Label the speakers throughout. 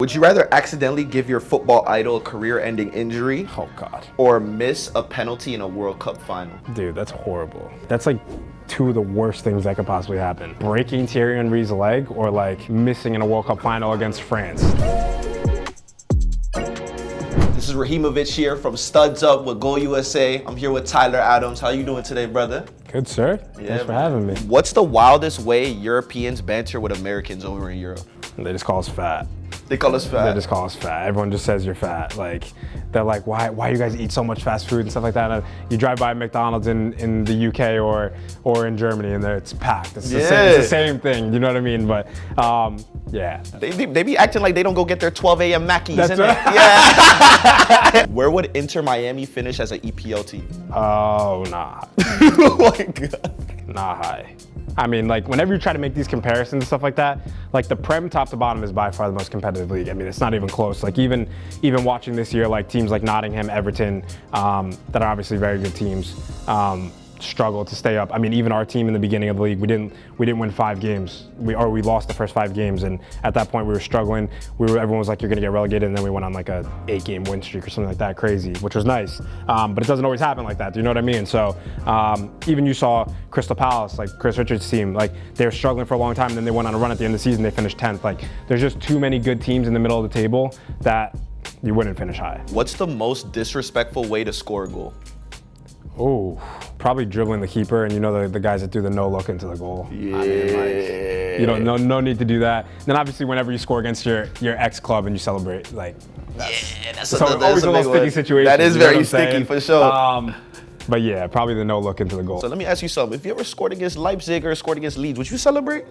Speaker 1: Would you rather accidentally give your football idol a career-ending injury
Speaker 2: Oh, God.
Speaker 1: or miss a penalty in a World Cup final?
Speaker 2: Dude, that's horrible. That's like two of the worst things that could possibly happen. Breaking Thierry Henry's leg or like missing in a World Cup final against France.
Speaker 1: This is Rahimovic here from Studs Up with Goal USA. I'm here with Tyler Adams. How you doing today, brother?
Speaker 2: Good, sir. Thanks for having me.
Speaker 1: What's the wildest way Europeans banter with Americans over in Europe?
Speaker 2: They just call us fat.
Speaker 1: They call us fat.
Speaker 2: They just call us fat. Everyone just says you're fat. Like, they're like, why you guys eat so much fast food and stuff like that? And you drive by McDonald's in the UK or in Germany and it's packed. It's the same thing, you know what I mean? But yeah.
Speaker 1: They be acting like they don't go get their 12 a.m. Mackies.
Speaker 2: That's right.
Speaker 1: Yeah. Where would Inter Miami finish as an EPL team?
Speaker 2: Oh, nah.
Speaker 1: Oh my God.
Speaker 2: Nah, high. I mean, like, whenever you try to make these comparisons and stuff like that, like, the Prem top to bottom is by far the most competitive league. I mean, it's not even close. Like, even watching this year, like, teams like Nottingham, Everton, that are obviously very good teams, struggle to stay up. I mean, even our team in the beginning of the league, we didn't win 5 games. We lost the first 5 games, and at that point we were struggling. Everyone was like, "You're gonna get relegated," and then we went on like a 8-game win streak or something like that, crazy, which was nice. But it doesn't always happen like that. Do you know what I mean? So even you saw Crystal Palace, like Chris Richards' team, like they were struggling for a long time, and then they went on a run at the end of the season. They finished 10th. Like, there's just too many good teams in the middle of the table that you wouldn't finish high.
Speaker 1: What's the most disrespectful way to score a goal?
Speaker 2: Oh, probably dribbling the keeper, and you know the guys that do the no look into the goal.
Speaker 1: Yeah.
Speaker 2: I mean, like, you don't no need to do that. Then obviously whenever you score against your ex club and you celebrate, like
Speaker 1: that's
Speaker 2: always a little sticky situation.
Speaker 1: That is
Speaker 2: you know
Speaker 1: very sticky for sure.
Speaker 2: But yeah, probably the no look into the goal.
Speaker 1: So let me ask you something. If you ever scored against Leipzig or scored against Leeds, would you celebrate?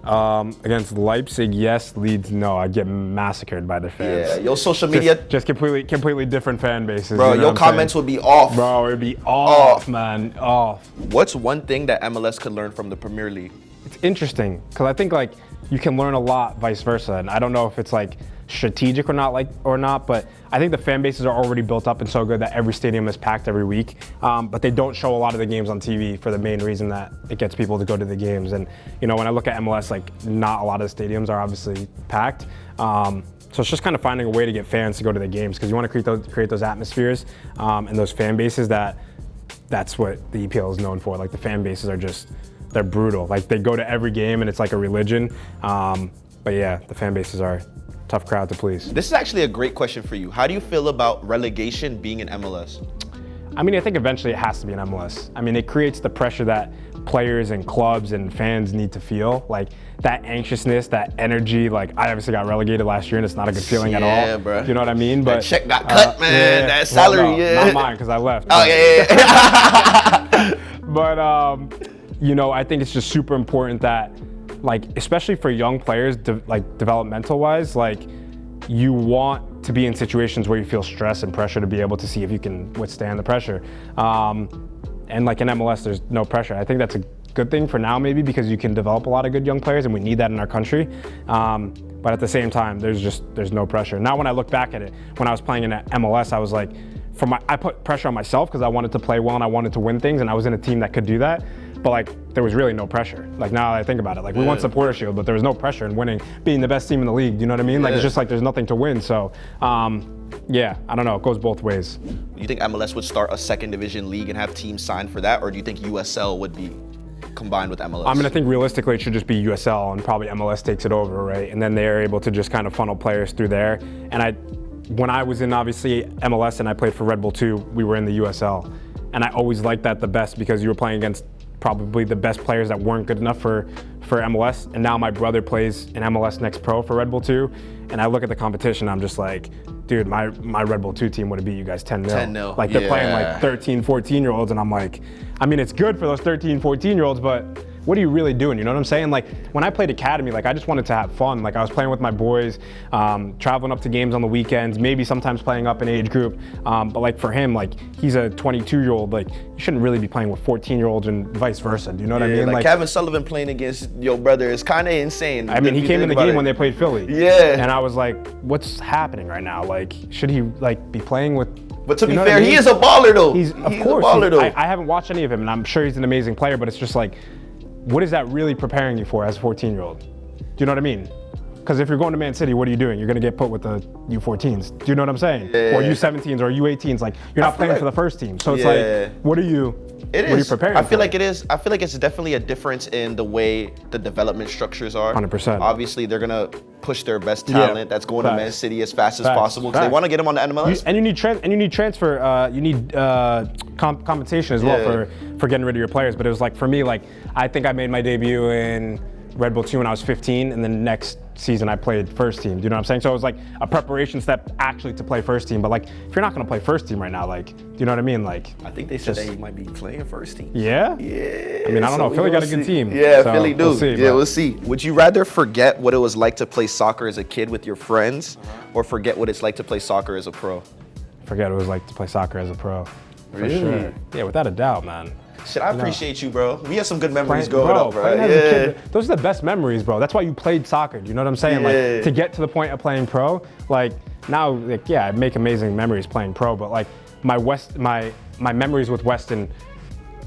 Speaker 2: Against Leipzig, yes. Leeds, no. I get massacred by the fans.
Speaker 1: Yeah, your social media.
Speaker 2: Just completely different fan bases.
Speaker 1: Bro,
Speaker 2: you know
Speaker 1: your comments would be off.
Speaker 2: Bro, it'd be off, man. Off.
Speaker 1: What's one thing that MLS could learn from the Premier League?
Speaker 2: It's interesting, because I think like you can learn a lot vice versa. And I don't know if it's like strategic or not, but I think the fan bases are already built up and so good that every stadium is packed every week. But they don't show a lot of the games on TV for the main reason that it gets people to go to the games. And you know, when I look at MLS, like not a lot of the stadiums are obviously packed. So it's just kind of finding a way to get fans to go to the games, because you want to create those atmospheres and those fan bases. That's what the EPL is known for. Like, the fan bases are they're brutal. Like, they go to every game and it's like a religion. But yeah, the fan bases are a tough crowd to please.
Speaker 1: This is actually a great question for you. How do you feel about relegation being in MLS?
Speaker 2: I mean, I think eventually it has to be in MLS. I mean, it creates the pressure that players and clubs and fans need to feel. Like, that anxiousness, that energy. Like, I obviously got relegated last year and it's not a good feeling at all.
Speaker 1: Yeah, bro.
Speaker 2: You know what I mean? But
Speaker 1: that check got cut, man. That salary,
Speaker 2: well, no,
Speaker 1: yeah.
Speaker 2: Not mine, because I left.
Speaker 1: Oh, yeah.
Speaker 2: But, you know, I think it's just super important that, like, especially for young players, like developmental wise, like, you want to be in situations where you feel stress and pressure to be able to see if you can withstand the pressure. And like in MLS, there's no pressure. I think that's a good thing for now, maybe, because you can develop a lot of good young players, and we need that in our country. But at the same time, there's no pressure. Now, when I look back at it, when I was playing in MLS, I was like, I put pressure on myself because I wanted to play well and I wanted to win things, and I was in a team that could do that. But like, there was really no pressure. Like, now that I think about it, like, we won Supporter Shield, but there was no pressure in winning, being the best team in the league. You know what I mean? Like, it's just like there's nothing to win. So, yeah, I don't know. It goes both ways.
Speaker 1: You think MLS would start a second division league and have teams signed for that, or do you think USL would be combined with MLS?
Speaker 2: I mean, I think realistically it should just be USL, and probably MLS takes it over, right? And then they're able to just kind of funnel players through there. And when I was in, obviously, MLS and I played for Red Bull 2, we were in the USL. And I always liked that the best, because you were playing against probably the best players that weren't good enough for MLS. And now my brother plays in MLS Next Pro for Red Bull 2. And I look at the competition, I'm just like, dude, my Red Bull 2 team would have beat you guys 10-0.
Speaker 1: 10-0.
Speaker 2: Like, they're playing like 13, 14-year-olds, and I'm like, I mean, it's good for those 13, 14-year-olds, but what are you really doing? You know what I'm saying? Like, when I played academy, like, I just wanted to have fun. Like, I was playing with my boys, traveling up to games on the weekends, maybe sometimes playing up in age group. But like, for him, like, he's a 22-year-old. Like, you shouldn't really be playing with 14-year-olds and vice versa. Do you know what I mean?
Speaker 1: Like Kevin Sullivan playing against your brother is kind of insane.
Speaker 2: I mean, he came in the game when they played Philly.
Speaker 1: Yeah.
Speaker 2: And I was like, what's happening right now? Like, should he like be playing with?
Speaker 1: But to be fair, he is a baller though.
Speaker 2: He's
Speaker 1: a baller though.
Speaker 2: I haven't watched any of him, and I'm sure he's an amazing player. But it's just like, what is that really preparing you for as a 14-year-old? Do you know what I mean? Because if you're going to Man City, what are you doing? You're going to get put with the U14s. Do you know what I'm saying?
Speaker 1: Yeah.
Speaker 2: Or U17s or U18s. Like, you're not playing for the first team. So it's like, what are you preparing
Speaker 1: I feel
Speaker 2: for?
Speaker 1: like it is. I feel like it's definitely a difference in the way the development structures are.
Speaker 2: 100%.
Speaker 1: Obviously, they're gonna push their best talent that's going to Man City as fast as possible because they want to get them on the MLS.
Speaker 2: And you need transfer. You need compensation as well for getting rid of your players. But it was like, for me, like, I think I made my debut in Red Bull 2 when I was 15, and then next season I played first team. Do you know what I'm saying? So it was like a preparation step actually to play first team. But like, if you're not gonna play first team right now, like, do you know what I mean? Like,
Speaker 1: I think they said that he might be playing first team.
Speaker 2: Yeah?
Speaker 1: Yeah.
Speaker 2: I mean, I don't know. Philly got a good team.
Speaker 1: Yeah,
Speaker 2: so
Speaker 1: Philly do. We'll see.
Speaker 2: But
Speaker 1: Would you rather forget what it was like to play soccer as a kid with your friends, or forget what it's like to play soccer as a pro?
Speaker 2: Forget what it was like to play soccer as a pro. For
Speaker 1: Really?
Speaker 2: sure. Yeah, without a doubt, man.
Speaker 1: Shit, I appreciate you, bro. We have some good memories
Speaker 2: Bro,
Speaker 1: growing up, bro.
Speaker 2: playing as a kid, those are the best memories, bro. That's why you played soccer. Do you know what I'm saying?
Speaker 1: Yeah.
Speaker 2: Like, to get to the point of playing pro, like, now, like, yeah, I make amazing memories playing pro, but like, my memories with Weston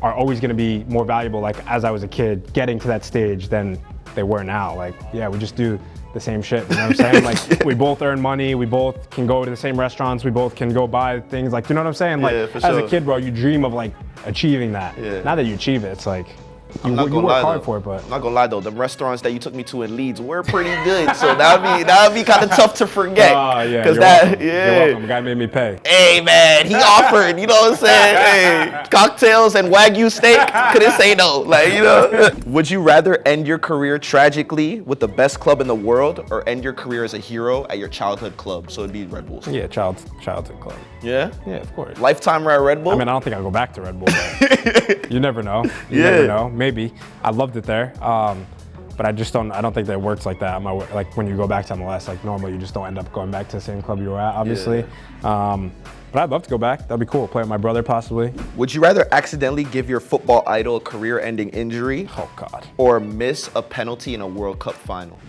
Speaker 2: are always gonna be more valuable, like, as I was a kid, getting to that stage than they were now. Like, yeah, we just do the same shit, you know what I'm saying? Like, we both earn money, we both can go to the same restaurants, we both can go buy things, like, you know what I'm saying? Like,
Speaker 1: Yeah, for
Speaker 2: as
Speaker 1: sure.
Speaker 2: a kid, bro, you dream of, like, achieving that.
Speaker 1: Yeah.
Speaker 2: Now that you achieve it, it's like, you
Speaker 1: I'm not gonna lie,
Speaker 2: work hard
Speaker 1: though.
Speaker 2: for it, but
Speaker 1: I'm not gonna lie though, the restaurants that you took me to in Leeds were pretty good, so that'd be kind of tough to forget.
Speaker 2: oh yeah,
Speaker 1: Cause
Speaker 2: you're
Speaker 1: that,
Speaker 2: welcome.
Speaker 1: yeah.
Speaker 2: You're welcome. The guy made me pay.
Speaker 1: Hey man, he offered, you know what I'm saying? Hey, cocktails and Wagyu steak, couldn't say no, like, you know. Would you rather end your career tragically with the best club in the world, or end your career as a hero at your childhood club? So it'd be Red Bulls.
Speaker 2: Yeah, childhood club.
Speaker 1: Yeah?
Speaker 2: Yeah, of course.
Speaker 1: Lifetime at Red Bull?
Speaker 2: I mean, I don't think I'll go back to Red Bull, but you never know. You never know. Maybe. I loved it there. But I don't think that it works like that. Like, when you go back to MLS, like, normally you just don't end up going back to the same club you were at, obviously. But I'd love to go back. That'd be cool. Play with my brother, possibly.
Speaker 1: Would you rather accidentally give your football idol a career-ending injury,
Speaker 2: Oh, God.
Speaker 1: or miss a penalty in a World Cup final?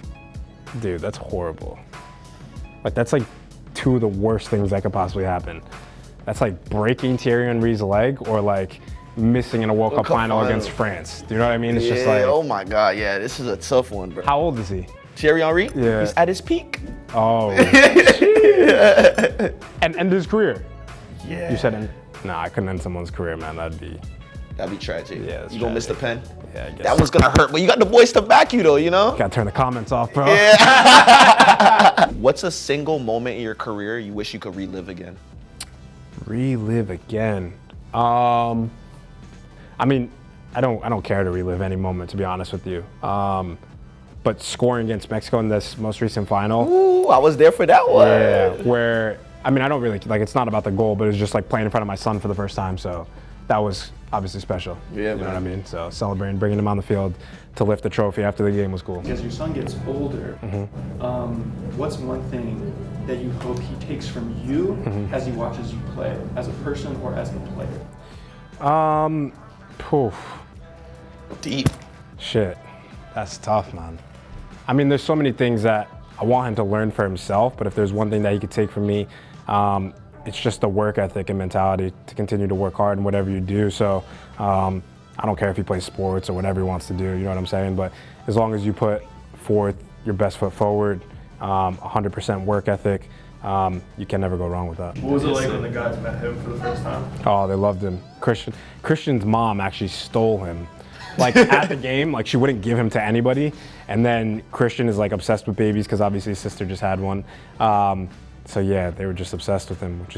Speaker 2: Dude, that's horrible. Like, that's like two of the worst things that could possibly happen. That's like breaking Thierry Henry's leg, or like missing in a World Cup final against France. Do you know what I mean? It's just like,
Speaker 1: oh my God, yeah, this is a tough one, bro.
Speaker 2: how old is he?
Speaker 1: Thierry Henry?
Speaker 2: Yeah.
Speaker 1: He's at his peak.
Speaker 2: Oh. And end his career.
Speaker 1: Yeah.
Speaker 2: You said, nah, I couldn't end someone's career, man. That'd be
Speaker 1: tragic.
Speaker 2: Yeah, that's
Speaker 1: you gonna miss the
Speaker 2: tragic.
Speaker 1: pen?
Speaker 2: Yeah, I guess.
Speaker 1: That one's gonna hurt, but you got the boys to back you though, you know?
Speaker 2: Gotta turn the comments off, bro.
Speaker 1: What's a single moment in your career you wish you could relive again?
Speaker 2: Relive again. I mean, I don't care to relive any moment, to be honest with you. But scoring against Mexico in this most recent final.
Speaker 1: Ooh, I was there for that one.
Speaker 2: Yeah, where, I mean, I don't really, like, it's not about the goal, but it's just like playing in front of my son for the first time. So that was obviously special.
Speaker 1: Yeah,
Speaker 2: you know
Speaker 1: man.
Speaker 2: what I mean? So celebrating, bringing him on the field to lift the trophy after the game was cool.
Speaker 3: As your son gets older, what's one thing that you hope he takes from you as he watches you play, as a person or as a player?
Speaker 2: Poof.
Speaker 1: Deep.
Speaker 2: Shit, that's tough, man. I mean, there's so many things that I want him to learn for himself, but if there's one thing that he could take from me, it's just the work ethic and mentality to continue to work hard in whatever you do. So I don't care if he plays sports or whatever he wants to do, you know what I'm saying? But as long as you put forth your best foot forward, 100% work ethic, you can never go wrong with that.
Speaker 3: What was it like when the guys met him for the first time?
Speaker 2: Oh, they loved him. Christian's mom actually stole him. Like, at the game, like, she wouldn't give him to anybody. And then Christian is like obsessed with babies because obviously his sister just had one. So yeah, they were just obsessed with him, which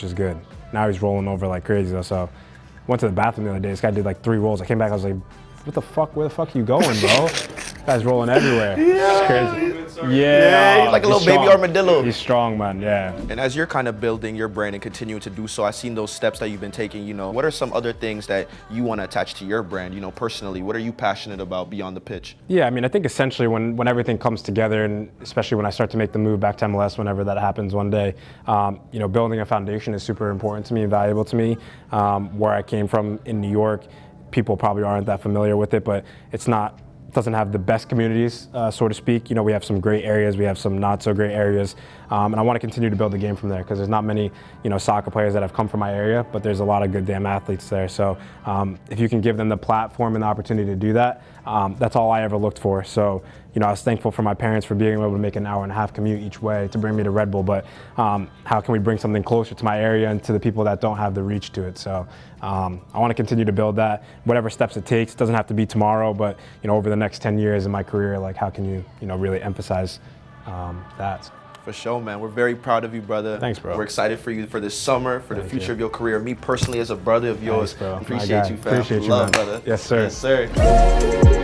Speaker 2: is good. Now he's rolling over like crazy though. So went to the bathroom the other day. This guy did like 3 rolls. I came back, I was like, what the fuck? Where the fuck are you going, bro? Guy's rolling everywhere.
Speaker 1: Yeah.
Speaker 2: It's crazy.
Speaker 1: Yeah, he's like a little baby
Speaker 2: strong.
Speaker 1: armadillo.
Speaker 2: He's strong, man, yeah.
Speaker 1: And as you're kind of building your brand and continuing to do so, I've seen those steps that you've been taking, you know. What are some other things that you want to attach to your brand, you know, personally? What are you passionate about beyond the pitch?
Speaker 2: Yeah, I mean, I think essentially when everything comes together, and especially when I start to make the move back to MLS, whenever that happens one day, you know, building a foundation is super important to me and valuable to me. Where I came from in New York, people probably aren't that familiar with it, but it's not doesn't have the best communities, so to speak. We have some great areas, we have some not so great areas, and I want to continue to build the game from there because there's not many, soccer players that have come from my area, but there's a lot of good damn athletes there. So if you can give them the platform and the opportunity to do that, that's all I ever looked for. So, I was thankful for my parents for being able to make an hour-and-a-half commute each way to bring me to Red Bull, but how can we bring something closer to my area and to the people that don't have the reach to it? So I want to continue to build that, whatever steps it takes. It doesn't have to be tomorrow, but over the next 10 years in my career, like how can you, really emphasize that?
Speaker 1: For sure, man. We're very proud of you, brother.
Speaker 2: Thanks, bro.
Speaker 1: We're excited for you for this summer, for the future of your career. Me personally, as a brother of yours,
Speaker 2: Thanks, bro.
Speaker 1: appreciate you, fam.
Speaker 2: Appreciate you,
Speaker 1: Love,
Speaker 2: man.
Speaker 1: brother.
Speaker 2: Yes, sir.
Speaker 1: Yes, sir.